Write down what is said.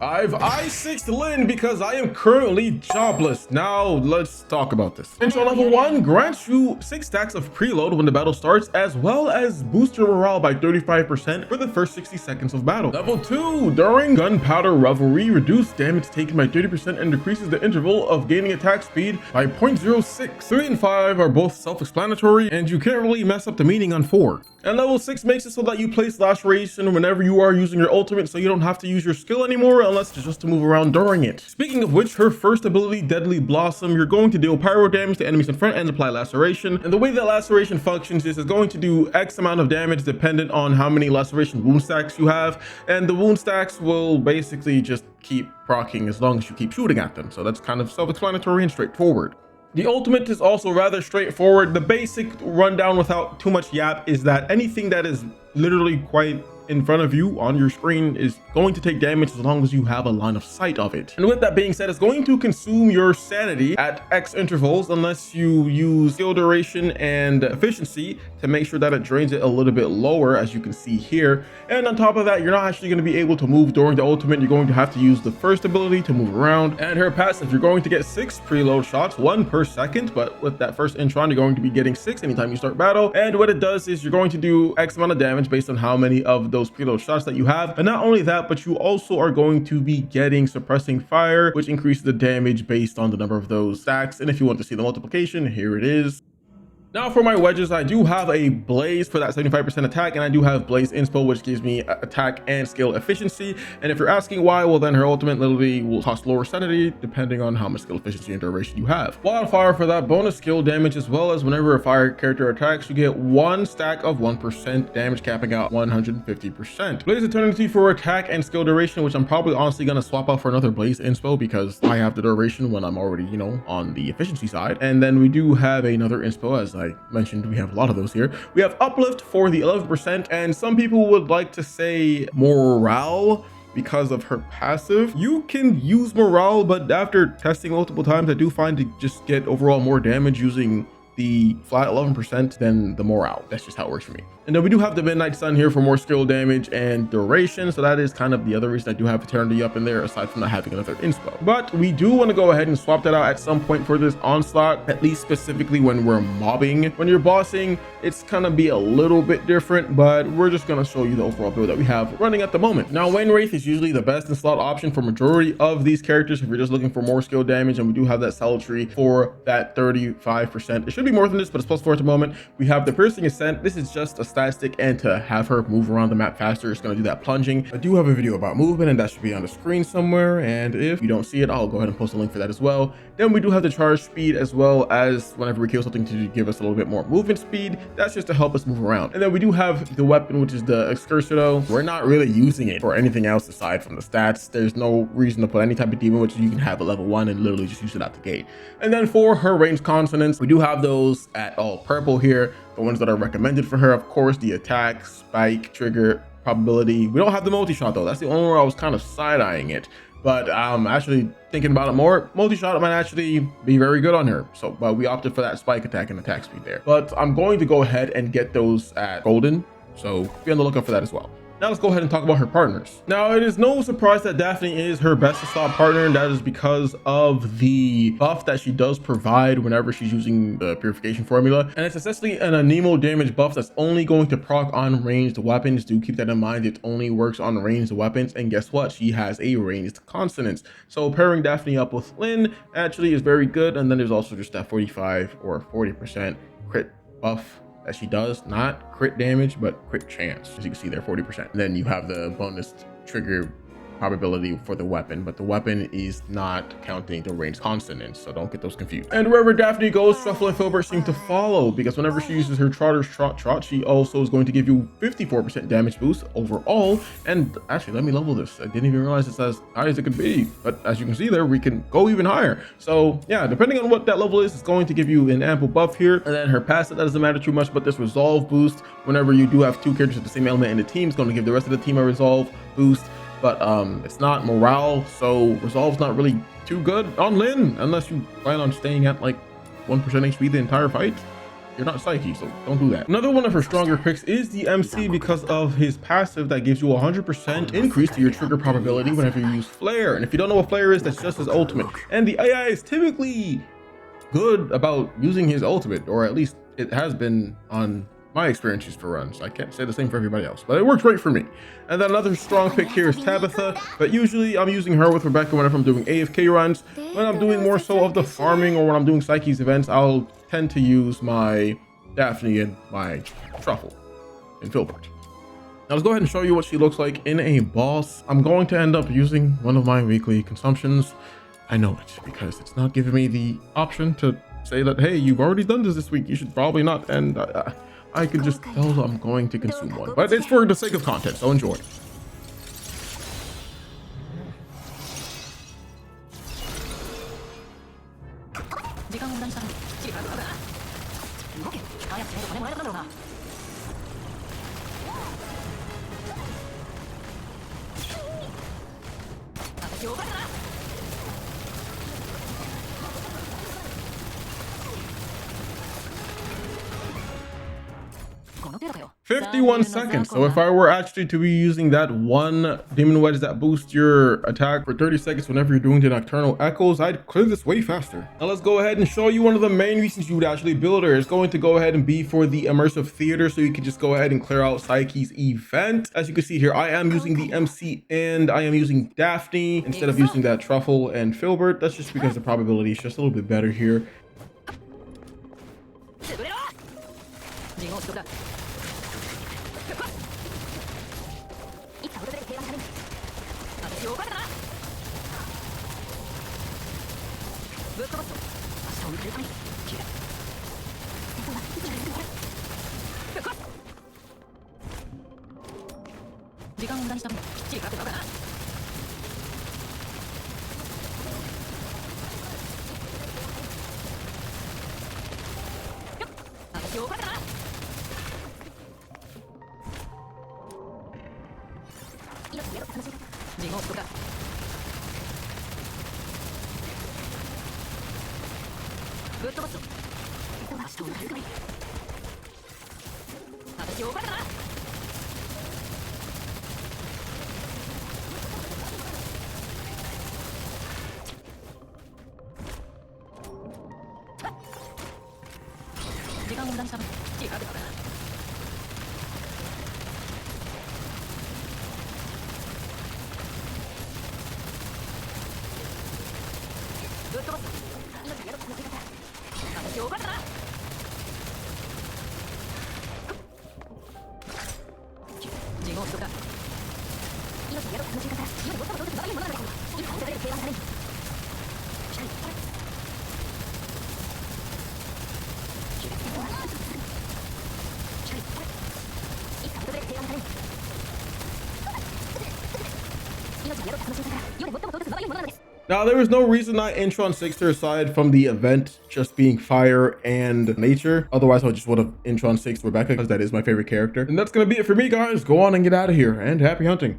I've I6'd Lynn because I am currently jobless. Now let's talk about this. Intron level 1 grants you 6 stacks of preload when the battle starts, as well as boost your morale by 35% for the first 60 seconds of battle. Level 2, during Gunpowder Revelry, reduce damage taken by 30% and decreases the interval of gaining attack speed by 0.06. 3 and 5 are both self-explanatory, and you can't really mess up the meaning on 4. And level 6 makes it so that you place laceration whenever you are using your ultimate, so you don't have to use your skill anymore unless it's just to move around during it. Speaking of which, her first ability, Deadly Blossom, you're going to deal pyro damage to enemies in front and apply laceration. And the way that laceration functions is it's going to do X amount of damage dependent on how many laceration wound stacks you have, and the wound stacks will basically just keep proccing as long as you keep shooting at them. So that's kind of self-explanatory and straightforward. The ultimate is also rather straightforward. The basic rundown without too much yap is that anything that is literally quite in front of you on your screen is going to take damage as long as you have a line of sight of it. And with that being said, it's going to consume your sanity at X intervals unless you use skill duration and efficiency to make sure that it drains it a little bit lower, as you can see here. And on top of that, you're not actually going to be able to move during the ultimate. You're going to have to use the first ability to move around. And her passive, you're going to get 6 preload shots, 1 per second, but with that first Intron, you're going to be getting 6 anytime you start battle. And what it does is you're going to do X amount of damage based on how many of those preload shots that you have. And not only that, but you also are going to be getting suppressing fire, which increases the damage based on the number of those stacks. And if you want to see the multiplication, here it is. Now for my wedges, I do have a blaze for that 75% attack, and I do have blaze inspo, which gives me attack and skill efficiency. And if you're asking why, well, then her ultimate literally will cost lower sanity depending on how much skill efficiency and duration you have. Wildfire for that bonus skill damage, as well as whenever a fire character attacks, you get 1 stack of 1% damage, capping out 150%. Blaze eternity for attack and skill duration, which I'm probably honestly gonna swap out for another blaze inspo because I have the duration when I'm already, you know, on the efficiency side. And then we do have another inspo, as I mentioned, we have a lot of those here. We have uplift for the 11%, and some people would like to say morale because of her passive. You can use morale, but after testing multiple times, I do find to just get overall more damage using the flat 11% than the morale. That's just how it works for me. And then we do have the Midnight Sun here for more skill damage and duration. So that is kind of the other reason I do have Eternity up in there, aside from not having another inspo. But we do want to go ahead and swap that out at some point for this onslaught, at least specifically when we're mobbing. When you're bossing, it's gonna be a little bit different, but we're just gonna show you the overall build that we have running at the moment. Now, Wayne Wraith is usually the best slot option for majority of these characters if you're just looking for more skill damage, and we do have that Salutary for that 35%. It should be more than this, but it's +4 at the moment. We have the Piercing Ascent. This is just a stat stick, and to have her move around the map faster, it's going to do that plunging. I do have a video about movement, and that should be on the screen somewhere, and if you don't see it, I'll go ahead and post a link for that as well. Then we do have the charge speed, as well as whenever we kill something to give us a little bit more movement speed. That's just to help us move around. And then we do have the weapon, which is the Excursido. We're not really using it for anything else aside from the stats. There's no reason to put any type of demon, which you can have at level 1 and literally just use it out the gate. And then for her range consonants, we do have those at all purple here, the ones that are recommended for her. Of course, the attack, spike, trigger, probability. We don't have the multi-shot though. That's the only where I was kind of side-eyeing it, but actually thinking about it more, multi-shot might actually be very good on her. So but we opted for that spike attack and attack speed there. But I'm going to go ahead and get those at golden, so be on the lookout for that as well. Now let's go ahead and talk about her partners. Now, it is no surprise that Daphne is her best slot partner, and that is because of the buff that she does provide whenever she's using the purification formula. And it's essentially an anemo damage buff that's only going to proc on ranged weapons. Do keep that in mind. It only works on ranged weapons. And guess what? She has a ranged consonance. So pairing Daphne up with Lynn actually is very good. And then there's also just that 45 or 40% crit buff that she does, not crit damage, but crit chance. As you can see there, 40%. And then you have the bonus trigger probability for the weapon, but the weapon is not counting the range consonants, so don't get those confused. And wherever Daphne goes, Shuffle and Filbert seem to follow, because whenever she uses her Trotter's Trot, she also is going to give you 54% damage boost overall. And actually, let me level this. I didn't even realize it's as high as it could be, but as you can see there, we can go even higher. So yeah, depending on what that level is, it's going to give you an ample buff here. And then her passive, that doesn't matter too much, but this resolve boost, whenever you do have 2 characters with the same element in the team, is going to give the rest of the team a resolve boost. But it's not morale, so resolve's not really too good on Lynn unless you plan on staying at like 1% HP the entire fight. You're not Psyche, so don't do that. Another one of her stronger picks is the MC because of his passive that gives you a 100% increase to your trigger probability whenever you use Flare. And if you don't know what Flare is, that's just his ultimate. And the AI is typically good about using his ultimate, or at least it has been on my experiences for runs. I can't say the same for everybody else, but it works great for me. And then another strong pick here is Tabitha, but usually I'm using her with Rebecca whenever I'm doing AFK runs. When I'm doing more so of the farming or when I'm doing Psyche's events, I'll tend to use my Daphne and my Truffle in Filbert. Now let's go ahead and show you what she looks like in a boss. I'm going to end up using one of my weekly consumptions. I know it because it's not giving me the option to say that, hey, you've already done this week, you should probably not. And I could just tell I'm going to consume one, but it's for the sake of content, so enjoy. Thank 51 seconds. So if I were actually to be using that one demon wedge that boosts your attack for 30 seconds whenever you're doing the nocturnal echoes, I'd clear this way faster. Now let's go ahead and show you one of the main reasons you would actually build her. It's going to go ahead and be for the immersive theater, so you can just go ahead and clear out Psyche's event. As you can see here, I am using the MC and I am using Daphne instead of using that Truffle and Filbert. That's just because the probability is just a little bit better here. Now, there was no reason I Intron 6'd her aside from the event just being fire and nature. Otherwise, I just would have Intron 6'd Rebecca because that is my favorite character. And that's going to be it for me, guys. Go on and get out of here, and happy hunting.